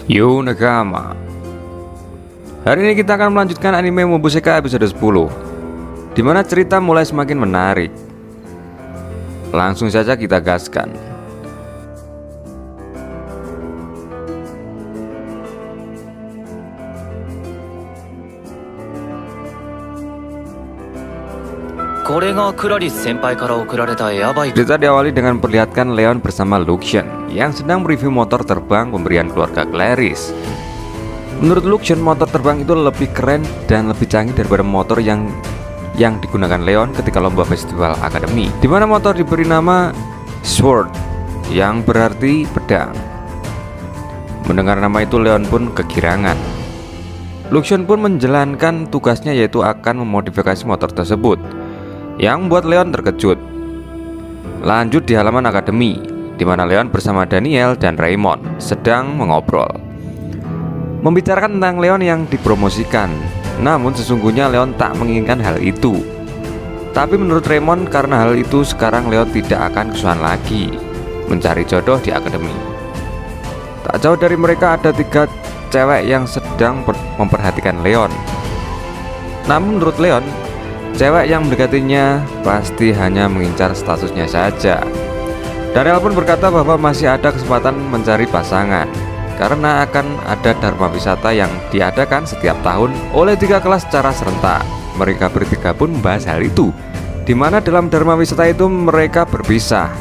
Yo Nakama. Hari ini kita akan melanjutkan anime Mobuseka episode 10, dimana cerita mulai semakin menarik. Langsung saja kita gaskan. Cerita diawali dengan memperlihatkan Leon bersama Lucian yang sedang mereview motor terbang pemberian keluarga Clarice. Menurut Lucian, motor terbang itu lebih keren dan lebih canggih daripada motor yang digunakan Leon ketika lomba festival akademi, di mana motor diberi nama Sword yang berarti pedang. Mendengar nama itu, Leon pun kegirangan. Lucian pun menjalankan tugasnya, yaitu akan memodifikasi motor tersebut, yang membuat Leon terkejut. Lanjut di halaman akademi, di mana Leon bersama Daniel dan Raymond sedang mengobrol, membicarakan tentang Leon yang dipromosikan. Namun sesungguhnya Leon tak menginginkan hal itu. Tapi menurut Raymond, karena hal itu sekarang Leon tidak akan kesusahan lagi mencari jodoh di akademi. Tak jauh dari mereka ada 3 cewek yang sedang memperhatikan Leon. Namun menurut Leon, cewek yang mendekatinya pasti hanya mengincar statusnya saja. Daniel pun berkata bahwa masih ada kesempatan mencari pasangan, karena akan ada dharma wisata yang diadakan setiap tahun oleh 3 kelas secara serentak. Mereka bertiga pun membahas hal itu, di mana dalam dharma wisata itu mereka berpisah.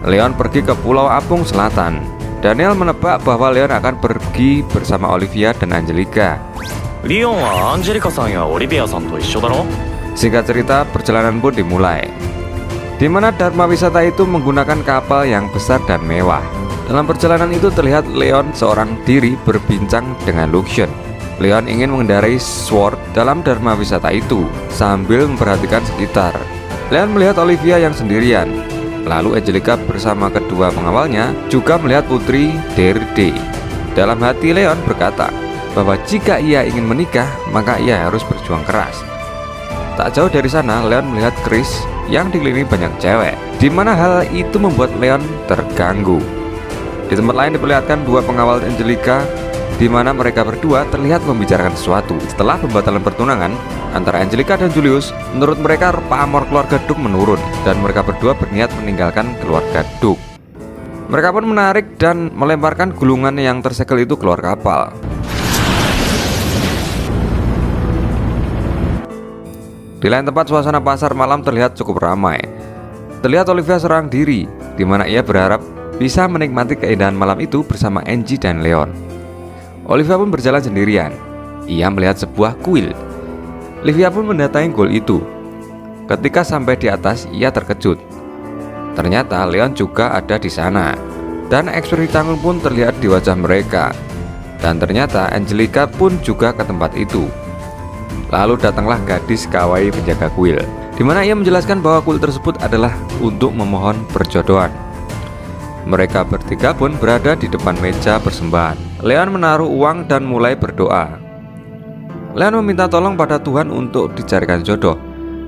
Leon pergi ke Pulau Apung Selatan. Daniel menebak bahwa Leon akan pergi bersama Olivia dan Angelica. Leon wa Angelica-san ya Olivia-san to issho daro? Singkat cerita, perjalanan pun dimulai, di mana dharma wisata itu menggunakan kapal yang besar dan mewah. Dalam perjalanan itu terlihat Leon seorang diri berbincang dengan Lucian. Leon ingin mengendarai Sword dalam dharma wisata itu sambil memperhatikan sekitar. Leon melihat Olivia yang sendirian. Lalu Angelica bersama kedua pengawalnya juga melihat putri Derde. Dalam hati Leon berkata bahwa jika ia ingin menikah, maka ia harus berjuang keras. Tak jauh dari sana, Leon melihat Chris yang dikelilingi banyak cewek, di mana hal itu membuat Leon terganggu. Di tempat lain diperlihatkan 2 pengawal Angelica, di mana mereka berdua terlihat membicarakan sesuatu. Setelah pembatalan pertunangan antara Angelica dan Julius, menurut mereka pamor keluarga Duke menurun, dan mereka berdua berniat meninggalkan keluarga Duke. Mereka pun menarik dan melemparkan gulungan yang tersegel itu keluar kapal. Di lain tempat, suasana pasar malam terlihat cukup ramai. Terlihat Olivia seorang diri, di mana ia berharap bisa menikmati keindahan malam itu bersama Angie dan Leon. Olivia pun berjalan sendirian. Ia melihat sebuah kuil. Olivia pun mendatangi kuil itu. Ketika sampai di atas, ia terkejut. Ternyata Leon juga ada di sana, dan ekspresi canggung pun terlihat di wajah mereka. Dan ternyata Angelica pun juga ke tempat itu. Lalu datanglah gadis kawaii penjaga kuil, di mana ia menjelaskan bahwa kuil tersebut adalah untuk memohon perjodohan. Mereka bertiga pun berada di depan meja persembahan. Leon menaruh uang dan mulai berdoa. Leon meminta tolong pada Tuhan untuk dicarikan jodoh.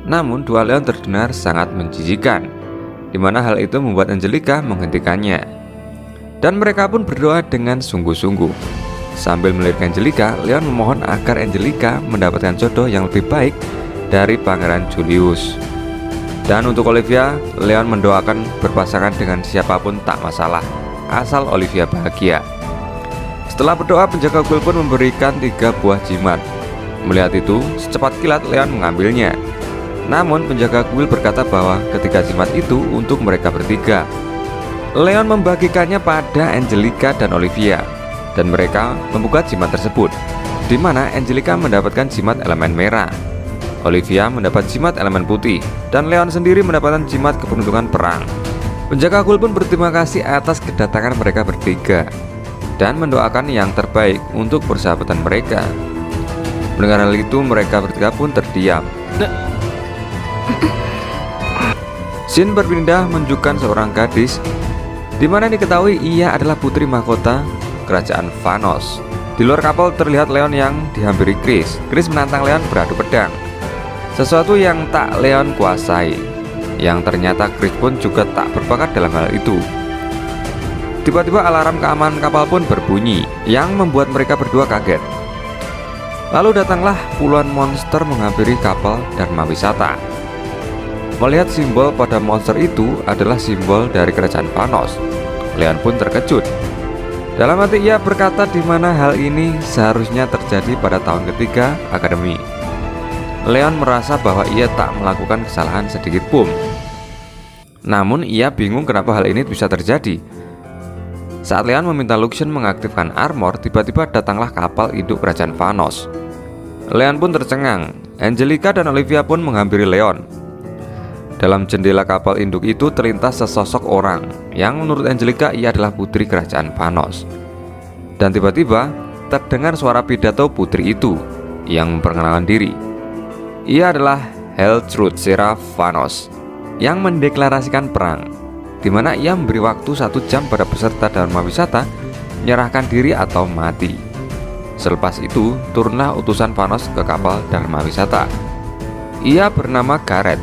Namun doa Leon terdengar sangat menjijikan, di mana hal itu membuat Angelica menghentikannya. Dan mereka pun berdoa dengan sungguh-sungguh. Sambil melirik Angelica, Leon memohon agar Angelica mendapatkan jodoh yang lebih baik dari Pangeran Julius. Dan untuk Olivia, Leon mendoakan berpasangan dengan siapapun tak masalah, asal Olivia bahagia. Setelah berdoa, penjaga kuil pun memberikan 3 buah jimat. Melihat itu, secepat kilat Leon mengambilnya. Namun penjaga kuil berkata bahwa ketiga jimat itu untuk mereka bertiga. Leon membagikannya pada Angelica dan Olivia, dan mereka membuka jimat tersebut, di mana Angelica mendapatkan jimat elemen merah, Olivia mendapat jimat elemen putih, dan Leon sendiri mendapatkan jimat keberuntungan perang. Penjaga kuil pun berterima kasih atas kedatangan mereka bertiga dan mendoakan yang terbaik untuk persahabatan mereka. Mendengar hal itu, mereka bertiga pun terdiam. Scene berpindah menunjukkan seorang gadis, di mana diketahui ia adalah putri mahkota kerajaan Vanos. Di luar kapal terlihat Leon yang dihampiri Chris. Chris menantang Leon beradu pedang, sesuatu yang tak Leon kuasai. Yang ternyata Chris pun juga tak berbakat dalam hal itu. Tiba-tiba alarm keamanan kapal pun berbunyi yang membuat mereka berdua kaget. Lalu datanglah puluhan monster menghampiri kapal Dharma Wisata. Melihat simbol pada monster itu adalah simbol dari kerajaan Vanos, Leon pun terkejut. Dalam hati ia berkata di mana hal ini seharusnya terjadi pada tahun ketiga akademi. Leon merasa bahwa ia tak melakukan kesalahan sedikit pun. Namun ia bingung kenapa hal ini bisa terjadi. Saat Leon meminta Luxion mengaktifkan armor, tiba-tiba datanglah kapal induk kerajaan Vanos. Leon pun tercengang. Angelica dan Olivia pun menghampiri Leon. Dalam jendela kapal induk itu terlintas sesosok orang yang menurut Angelica ia adalah putri kerajaan Vanos. Dan tiba-tiba terdengar suara pidato putri itu yang memperkenalkan diri. Ia adalah Heltrude Seraph Vanos yang mendeklarasikan perang, di mana ia memberi waktu 1 jam pada peserta Dharma Wisata menyerahkan diri atau mati. Selepas itu turunlah utusan Vanos ke kapal Dharma Wisata. Ia bernama Gareth.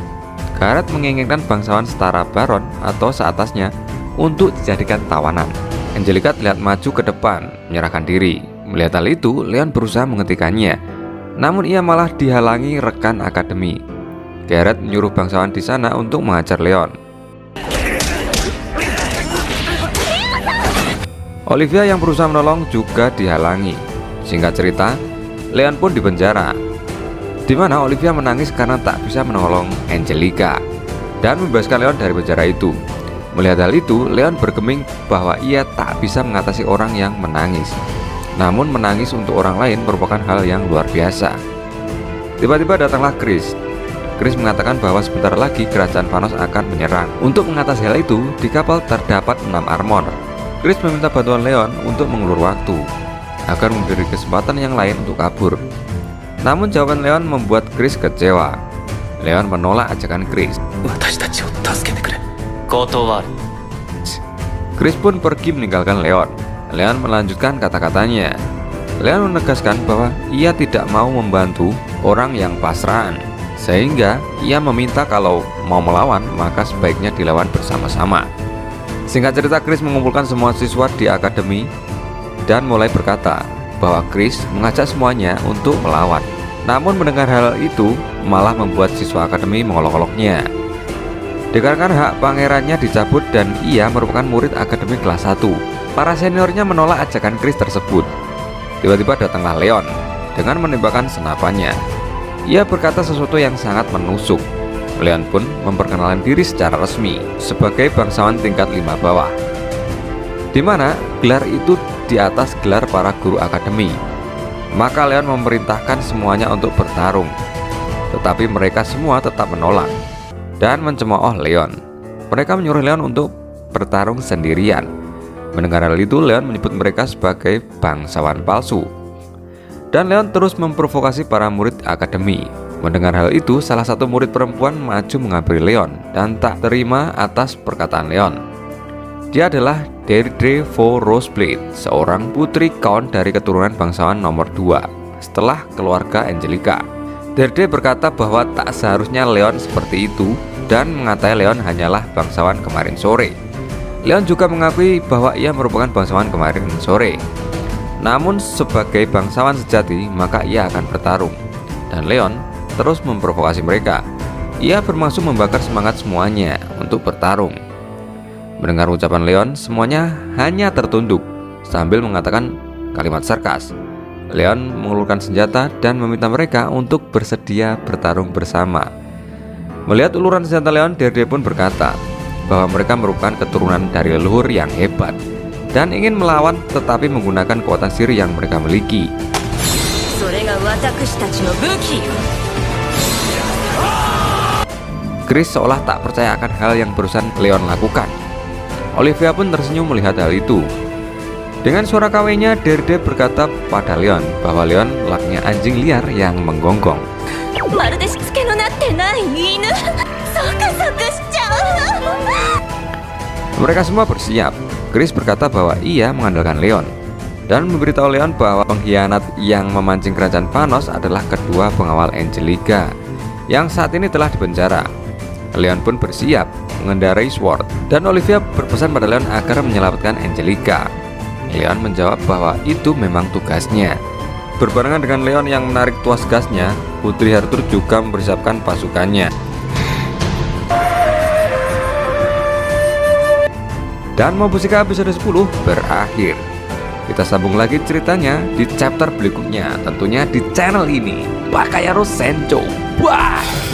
Gareth menginginkan bangsawan setara Baron atau seatasnya untuk dijadikan tawanan. Angelica terlihat maju ke depan menyerahkan diri. Melihat hal itu, Leon berusaha menghentikannya, namun ia malah dihalangi rekan akademi. Gareth menyuruh bangsawan di sana untuk menghajar Leon. Olivia yang berusaha menolong juga dihalangi. Singkat cerita, Leon pun dipenjara, di mana Olivia menangis karena tak bisa menolong Angelica dan membebaskan Leon dari penjara itu. Melihat hal itu, Leon bergeming bahwa ia tak bisa mengatasi orang yang menangis. Namun menangis untuk orang lain merupakan hal yang luar biasa. Tiba-tiba datanglah Chris. Chris mengatakan bahwa sebentar lagi kerajaan Vanos akan menyerang. Untuk mengatasi hal itu, di kapal terdapat 6 armor. Chris meminta bantuan Leon untuk mengulur waktu agar memberi kesempatan yang lain untuk kabur. Namun jawaban Leon membuat Chris kecewa. Leon menolak ajakan Chris. Chris pun pergi meninggalkan Leon. Leon melanjutkan kata-katanya. Leon menegaskan bahwa ia tidak mau membantu orang yang pasrah, sehingga ia meminta kalau mau melawan maka sebaiknya dilawan bersama-sama. Singkat cerita, Chris mengumpulkan semua siswa di akademi dan mulai berkata bahwa Chris mengajak semuanya untuk melawan. Namun mendengar hal itu malah membuat siswa akademi mengolok-oloknya. Dikarenakan hak pangerannya dicabut dan ia merupakan murid akademi kelas 1, para seniornya menolak ajakan Chris tersebut. Tiba-tiba datanglah Leon dengan menembakkan senapannya. Ia berkata sesuatu yang sangat menusuk. Leon pun memperkenalkan diri secara resmi sebagai bangsawan tingkat 5 bawah, di mana gelar itu di atas gelar para guru akademi. Maka Leon memerintahkan semuanya untuk bertarung, tetapi mereka semua tetap menolak dan mencemooh Leon. Mereka menyuruh Leon untuk bertarung sendirian. Mendengar hal itu, Leon menyebut mereka sebagai bangsawan palsu. Dan Leon terus memprovokasi para murid akademi. Mendengar hal itu, salah satu murid perempuan maju menghampiri Leon dan tak terima atas perkataan Leon. Dia adalah Deirdre Vo Roseblade, seorang putri Count dari keturunan bangsawan nomor 2 setelah keluarga Angelica. Deirdre berkata bahwa tak seharusnya Leon seperti itu dan mengatai Leon hanyalah bangsawan kemarin sore. Leon juga mengakui bahwa ia merupakan bangsawan kemarin sore. Namun sebagai bangsawan sejati maka ia akan bertarung. Dan Leon terus memprovokasi mereka. Ia bermaksud membakar semangat semuanya untuk bertarung. Mendengar ucapan Leon, semuanya hanya tertunduk sambil mengatakan kalimat sarkas. Leon mengulurkan senjata dan meminta mereka untuk bersedia bertarung bersama. Melihat uluran senjata Leon, Deirdre pun berkata bahwa mereka merupakan keturunan dari leluhur yang hebat dan ingin melawan tetapi menggunakan kekuatan sihir yang mereka miliki. Chris seolah tak percaya akan hal yang barusan Leon lakukan. Olivia pun tersenyum melihat hal itu. Dengan suara kawenya, Deirdre berkata pada Leon bahwa Leon layaknya anjing liar yang menggonggong. Mereka semua bersiap. Chris berkata bahwa ia mengandalkan Leon dan memberitahu Leon bahwa pengkhianat yang memancing kerajaan Vanos adalah kedua pengawal Angelica yang saat ini telah dipenjara. Leon pun bersiap mengendarai Sword dan Olivia berpesan pada Leon agar menyelamatkan Angelica. Leon menjawab bahwa itu memang tugasnya. Berbarengan dengan Leon yang menarik tuas gasnya, Putri Arthur juga mempersiapkan pasukannya. Dan Mobusika episode 10 berakhir. Kita sambung lagi ceritanya di chapter berikutnya, tentunya di channel ini, Bakayaru Sencho. Bye!